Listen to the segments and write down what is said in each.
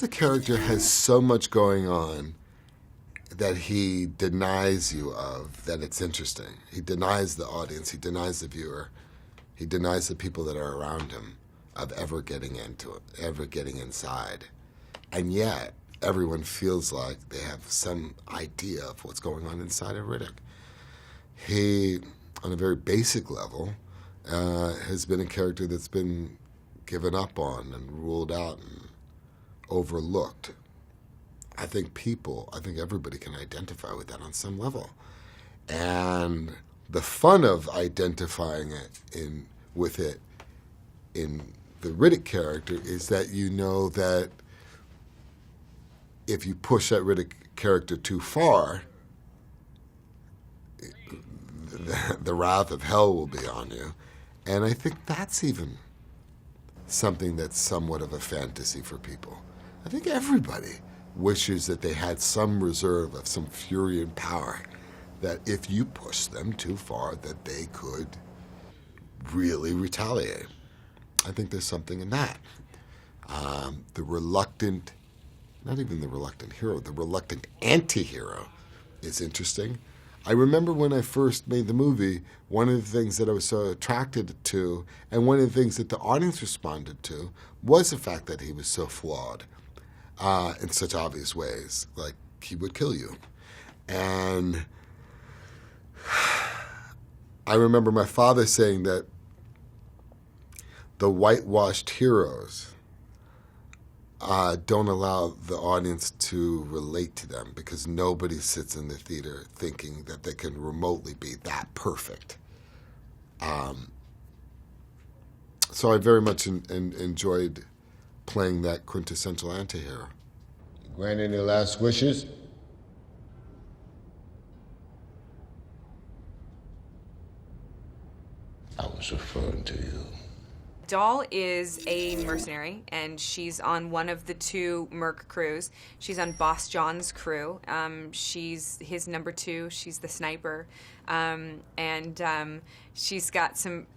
the character has so much going on that he denies you of, that it's interesting. He denies the audience, he denies the viewer, he denies the people that are around him of ever getting into it, ever getting inside. And yet, everyone feels like they have some idea of what's going on inside of Riddick. He, on a very basic level, has been a character that's been given up on and ruled out and overlooked. I think everybody can identify with that on some level. And the fun of identifying with it in the Riddick character is that you know that if you push that Riddick character too far, the wrath of hell will be on you. And I think that's even something that's somewhat of a fantasy for people. I think everybody wishes that they had some reserve of some fury and power, that if you push them too far, that they could really retaliate. I think there's something in that. The reluctant, not even the reluctant hero, the reluctant anti-hero is interesting. I remember when I first made the movie, one of the things that I was so attracted to, and one of the things that the audience responded to, was the fact that he was so flawed in such obvious ways, like he would kill you. And I remember my father saying that the whitewashed heroes don't allow the audience to relate to them because nobody sits in the theater thinking that they can remotely be that perfect. So I very much enjoyed playing that quintessential anti-hero. Grant any last wishes? I was referring to you. Doll is a mercenary, and she's on one of the two Merc crews. She's on Boss John's crew. She's his number two. She's the sniper. She's got some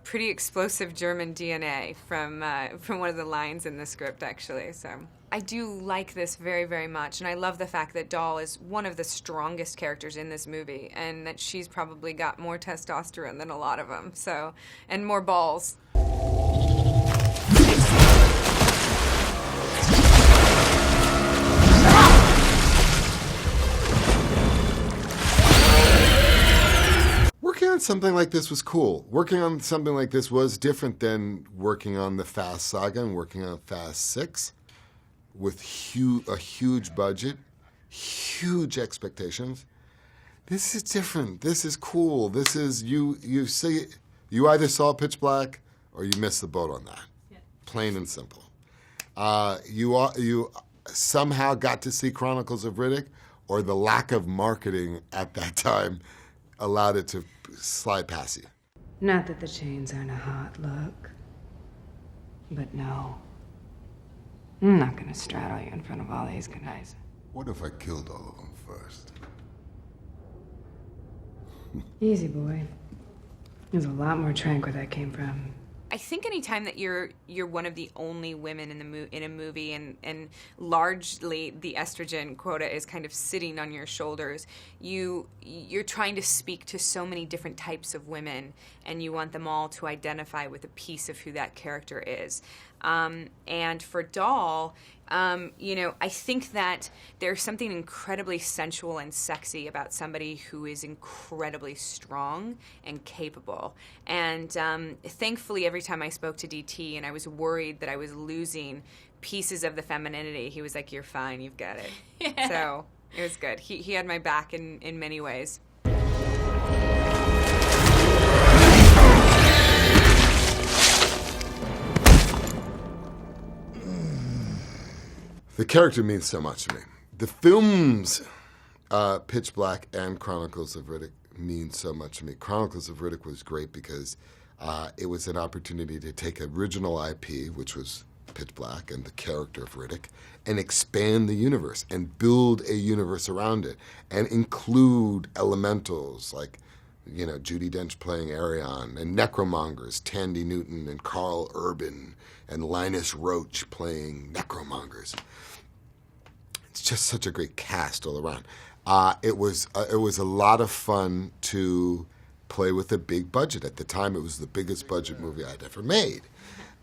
pretty explosive German DNA from one of the lines in the script, actually. So I do like this very, very much, and I love the fact that Doll is one of the strongest characters in this movie, and that she's probably got more testosterone than a lot of them, so, and more balls. Working on something like this was cool. Working on something like this was different than working on the Fast Saga and working on Fast 6 with a huge budget, huge expectations. This is different. This is cool. This is, you either saw Pitch Black or you missed the boat on that. Yeah. Plain and simple. You somehow got to see Chronicles of Riddick, or the lack of marketing at that time allowed it to slide past you. Not that the chains aren't a hot look, but no. I'm not gonna straddle you in front of all these guys. What if I killed all of them first? Easy, boy. There's a lot more trank where that came from. I think anytime that you're one of the only women in a movie, and largely the estrogen quota is kind of sitting on your shoulders, you're trying to speak to so many different types of women, and you want them all to identify with a piece of who that character is. And for Doll, I think that there's something incredibly sensual and sexy about somebody who is incredibly strong and capable. And thankfully, every time I spoke to DT and I was worried that I was losing pieces of the femininity, he was like, "You're fine, you've got it." Yeah. So it was good. He had my back in many ways. The character means so much to me. The films, Pitch Black and Chronicles of Riddick, mean so much to me. Chronicles of Riddick was great because it was an opportunity to take original IP, which was Pitch Black and the character of Riddick, and expand the universe and build a universe around it and include elementals like, Judi Dench playing Arion, and necromongers, Tandy Newton and Carl Urban, and Linus Roach playing necromongers. it's just such a great cast all around. It was a lot of fun to play with a big budget. At the time, it was the biggest budget movie I'd ever made.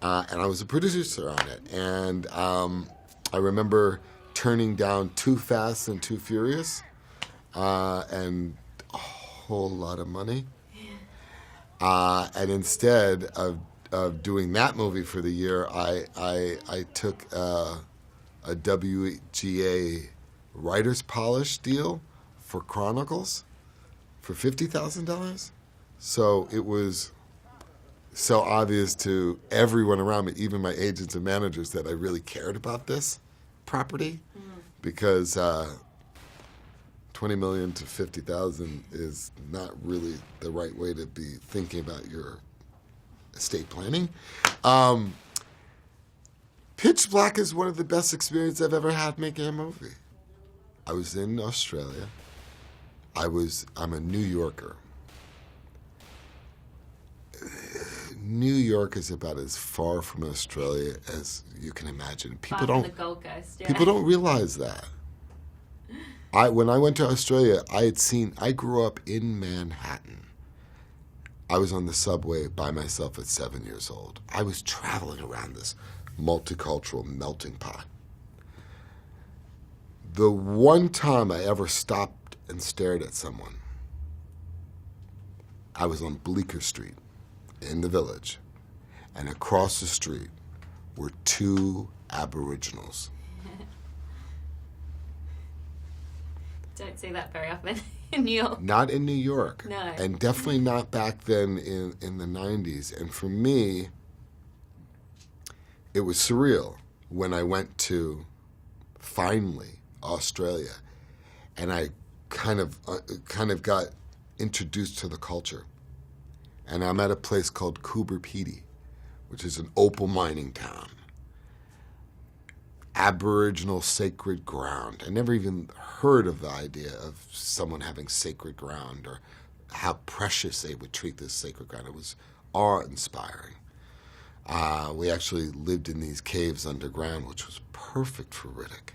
And I was a producer on it. And I remember turning down Too Fast and Too Furious and a whole lot of money. And instead of doing that movie for the year, I took a WGA writer's polish deal for Chronicles for $50,000. So it was so obvious to everyone around me, even my agents and managers, that I really cared about this property, because $20 million to $50,000 is not really the right way to be thinking about your estate planning. Pitch Black is one of the best experiences I've ever had making a movie. I was in Australia. I'm a New Yorker. New York is about as far from Australia as you can imagine. People Far from the Gold Coast, yeah. People don't realize that. When I went to Australia, I grew up in Manhattan. I was on the subway by myself at 7 years old. I was traveling around this multicultural melting pot. The one time I ever stopped and stared at someone, I was on Bleecker Street in the Village, and across the street were two Aboriginals. Don't see that very often in New York. Not in New York. No. And definitely not back then in the 90s. And for me, it was surreal when I went to, finally, Australia. And I kind of got introduced to the culture. And I'm at a place called Coober Pedy, which is an opal mining town. Aboriginal sacred ground. I never even heard of the idea of someone having sacred ground or how precious they would treat this sacred ground. It was awe-inspiring. We actually lived in these caves underground, which was perfect for Riddick.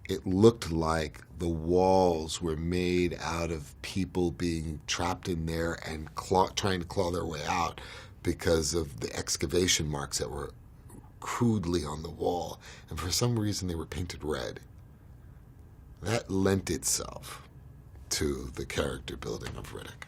It looked like the walls were made out of people being trapped in there and trying to claw their way out because of the excavation marks that were crudely on the wall. And for some reason, they were painted red. That lent itself to the character building of Riddick.